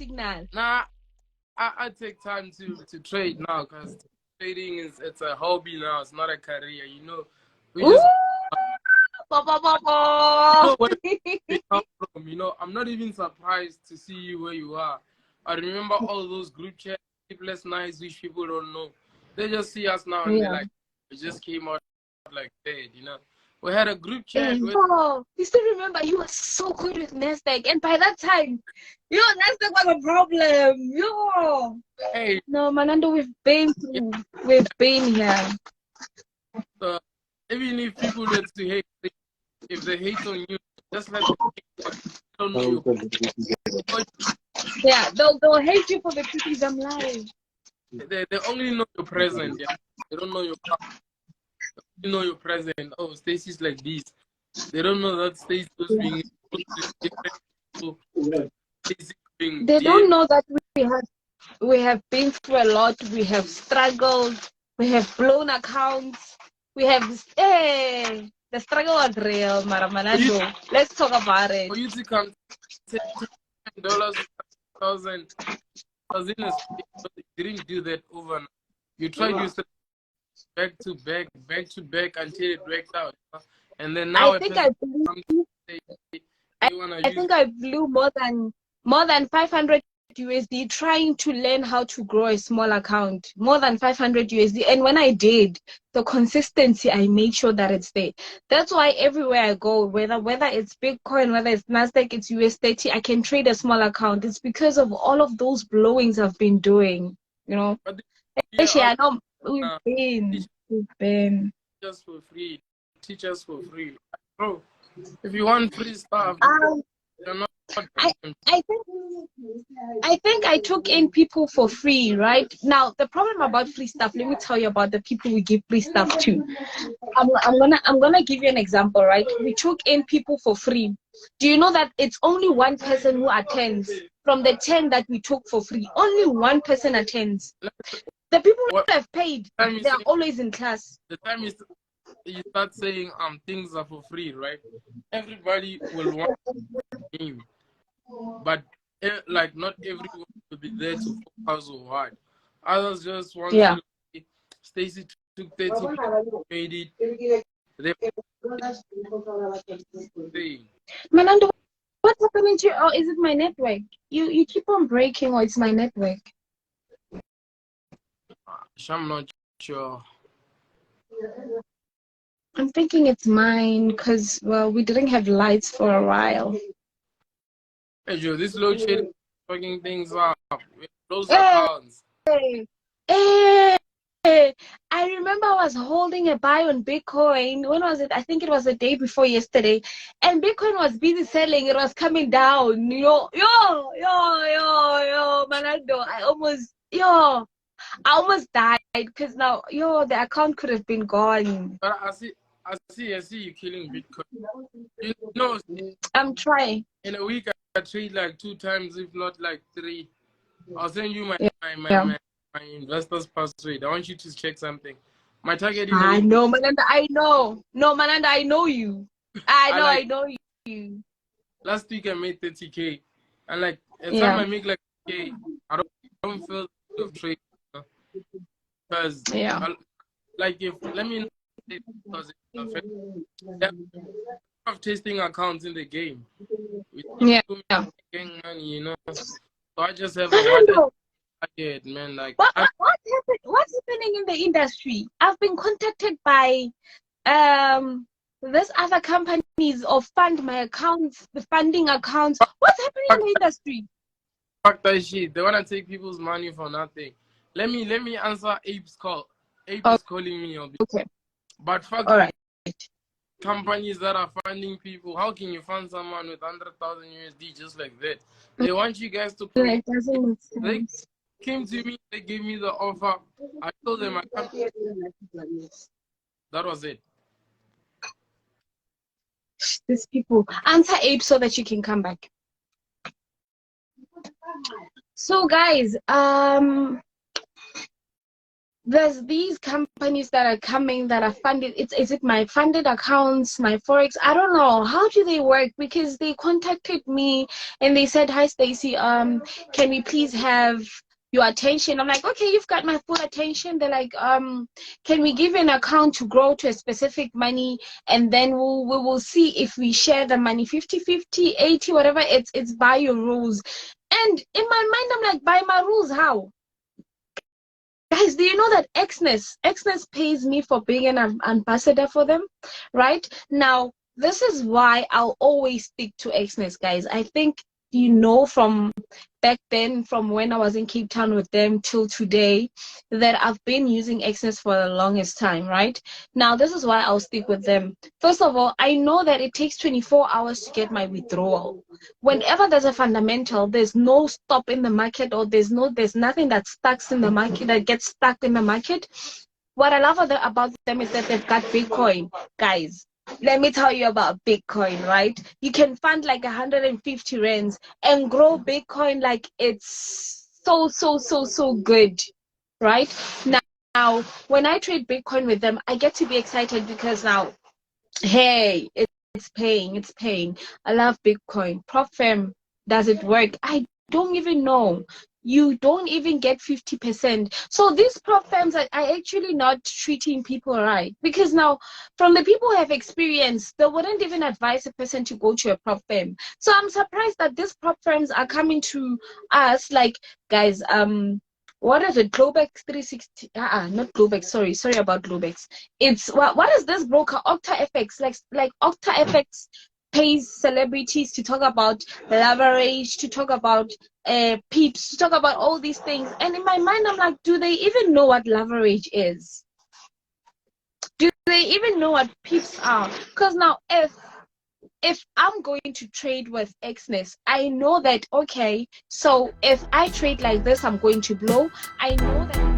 signal. Nah, I take time to trade now because trading it's a hobby now. It's not a career. You know, we Ooh, just bo, bo, bo, you bo. know where they come from. You know, I'm not even surprised to see you where you are. I remember all those group chats, sleepless nights, which people don't know. They just see us now and they're Yeah. like, it just came out like that. You know, we had a group chat Hey, with. oh, you still remember you were so good with Nasdaq, and by that time, Nasdaq was a problem. Hey, No, Manando, yeah, we've been here. uh, even if people were to hate, if they hate on you, just let them hate, but they don't know you. Yeah, they'll hate you for the criticism live. They only know your present. Yeah, they don't know your past. They know your present. Oh, Stacey's like this. They don't know that Stacey was being exposed to different people. Stacey being They don't DM. know that we have been through a lot. We have struggled. We have blown accounts. We have the struggle was real, For you, Manando. Let's talk about it. for you to come $10 to 1,000 was in a state, but you didn't do that overnight. You tried your back to back until it worked out. And then I now a think person I blew. comes to say they want to I use. think I blew more than 500 USD trying to learn how to grow a small account. More than 500 USD, and when I did, the consistency, I made sure that it's there. That's why everywhere I go, whether it's Bitcoin, whether it's Nasdaq, it's US30, I can trade a small account. It's because of all of those blowings I've been doing. You know, But yeah, actually, I know uh, teach we've been. us for free. Teach us for free, bro. If you want free stuff, Um, you're not. I I think I took in people for free, right? Now the problem about free stuff, let me tell you about the people we give free stuff to. I'm gonna give you an example, right? We took in people for free. Do you know that it's only one person who attends from the 10 that we took for free? Only one person attends. The people What who have paid, time you they are say? always in class. The time you start saying things are for free, right? Everybody will want the game, but like not everyone will be there to focus so hard. Others just want Yeah. to. Like, Stacey took 30 people, made it. They say, Manando, what's happening to you? Oh, is it my network? You keep on breaking, or it's my network? I'm not sure. I'm thinking it's mine because, well, we didn't have lights for a while. Hey, Joe, this load shedding fucking things up. Those Hey, accounts. hey, I remember I was holding a buy on Bitcoin. When was it? I think it was the day before yesterday. And Bitcoin was busy selling. It was coming down. Manado. I almost died because now, the account could have been gone. But I see you killing Bitcoin. You know, I'm trying. in a week I trade like 2 times, if not like 3. I'll send you my Yeah. my my, Yeah. my, my investor's password. I want you to check something. My target in a I week, know, Mananda. I know. No, Mananda, I know you. I like I know you. last week I made 30K, and like every time Yeah. I make like K, I don't feel of trade because Yeah. like if let me say because there of testing accounts in the game. We Yeah. people Yeah. making money, you know. So I just have a wallet Manando, target, man. Like what's happening in the industry? I've been contacted by this other companies of fund my accounts, the funding accounts. What's happening in fuck, the industry? fuck that shit. They wanna take people's money for nothing. Let me answer Abe's call. Abe Oh, is calling me on. okay. But fuck All the right. companies that are funding people. How can you fund someone with 100,000 USD just like that? They want you guys to provide. It doesn't make They sense. came to me. They gave me the offer. I told them I can't. That was it. These people. Answer Abe so that you can come back. So guys, there's these companies that are coming that are funded. Is it my funded accounts, my Forex? I don't know. How do they work? Because they contacted me and they said, "Hi Stacey, can we please have your attention?" I'm like, "Okay, you've got my full attention." They're like, "Can we give you an account to grow to a specific money, and then we will see if we share the money 50-50, 80, whatever. It's by your rules." And in my mind, I'm like, "By my rules, how?" Guys, do you know that Xness pays me for being an ambassador for them? Right? Now, this is why I'll always stick to Xness, guys. I think you know from back then, from when I was in Cape Town with them till today, that I've been using Xness for the longest time, right? Now, this is why I'll stick with them. First of all, I know that it takes 24 hours to get my withdrawal. Whenever there's a fundamental, there's no stop in the market, or there's nothing that stuck in the market, that gets stuck in the market. What I love about them is that they've got Bitcoin. Guys, let me tell you about Bitcoin, right? You can fund like 150 rands and grow Bitcoin like it's so good, right? Now, when I trade Bitcoin with them, I get to be excited because now, hey, it's paying. I love Bitcoin. Prop firm, does it work? I don't even know. You don't even get 50%. So these prop firms are actually not treating people right. Because now, from the people who have experience, they wouldn't even advise a person to go to a prop firm. So I'm surprised that these prop firms are coming to us like, guys, what is it? Globex 360? Not Globex. Sorry about Globex. It's what is this broker? OctaFX. Like OctaFX pays celebrities to talk about leverage, to talk about peeps, to talk about all these things. And in my mind, I'm like, do they even know what leverage is? Do they even know what peeps are? Because now, if I'm going to trade with Xness, I know that, okay, so if I trade like this, I'm going to blow. I know that